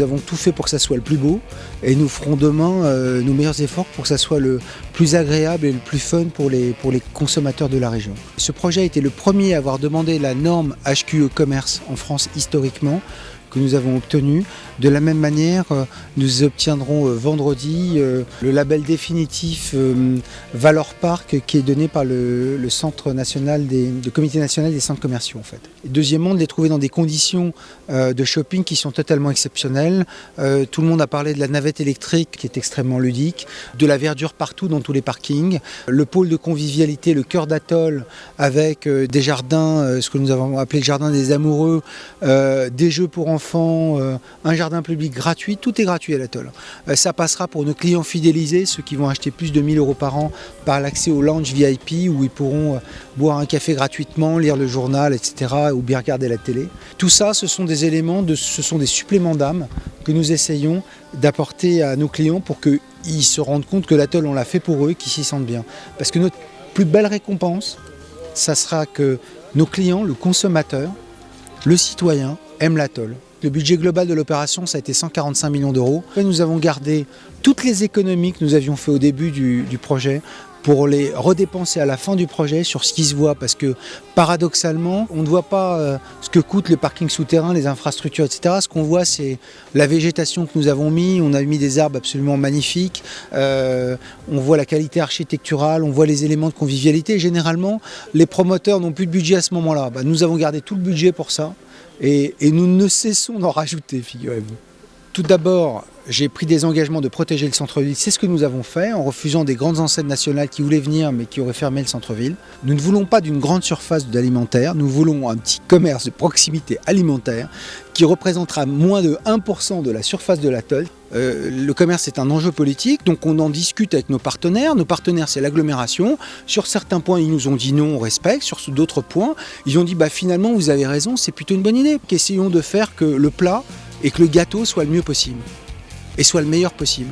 nous avons tout fait pour que ça soit le plus beau et nous ferons demain nos meilleurs efforts pour que ça soit le plus agréable et le plus fun pour les consommateurs de la région. Ce projet a été le premier à avoir demandé la norme HQE Commerce en France historiquement, que nous avons obtenu. De la même manière, nous obtiendrons vendredi le label définitif Valor Parc qui est donné par le Comité national des centres commerciaux en fait. Et deuxièmement, de les trouver dans des conditions de shopping qui sont totalement exceptionnelles. Tout le monde a parlé de la navette électrique qui est extrêmement ludique, de la verdure partout dans tous les parkings, le pôle de convivialité, le cœur d'Atoll avec des jardins, ce que nous avons appelé le jardin des amoureux, des jeux pour enfants, un jardin public gratuit, tout est gratuit à l'Atoll. Ça passera pour nos clients fidélisés, ceux qui vont acheter plus de 1 000 € par an, par l'accès au lounge VIP où ils pourront boire un café gratuitement, lire le journal, etc. ou bien regarder la télé. Tout ça, ce sont des éléments, ce sont des suppléments d'âme que nous essayons d'apporter à nos clients pour qu'ils se rendent compte que l'Atoll, on l'a fait pour eux, qu'ils s'y sentent bien. Parce que notre plus belle récompense, ça sera que nos clients, le consommateur, le citoyen, aiment l'Atoll. Le budget global de l'opération, ça a été 145 millions d'euros. Nous avons gardé toutes les économies que nous avions fait au début du projet pour les redépenser à la fin du projet sur ce qui se voit. Parce que paradoxalement, on ne voit pas ce que coûte le parking souterrain, les infrastructures, etc. Ce qu'on voit, c'est la végétation que nous avons mis. On a mis des arbres absolument magnifiques. On voit la qualité architecturale, on voit les éléments de convivialité. Généralement, les promoteurs n'ont plus de budget à ce moment-là. Nous avons gardé tout le budget pour ça. Et nous ne cessons d'en rajouter, figurez-vous. Tout d'abord, j'ai pris des engagements de protéger le centre-ville. C'est ce que nous avons fait en refusant des grandes enseignes nationales qui voulaient venir mais qui auraient fermé le centre-ville. Nous ne voulons pas d'une grande surface d'alimentaire, nous voulons un petit commerce de proximité alimentaire qui représentera moins de 1% de la surface de l'Atoll. Le commerce est un enjeu politique, donc on en discute avec nos partenaires. Nos partenaires, c'est l'agglomération. Sur certains points, ils nous ont dit non, on respecte. Sur d'autres points, ils ont dit finalement, vous avez raison, c'est plutôt une bonne idée. Essayons de faire que le plat et que le gâteau soit le mieux possible et soit le meilleur possible.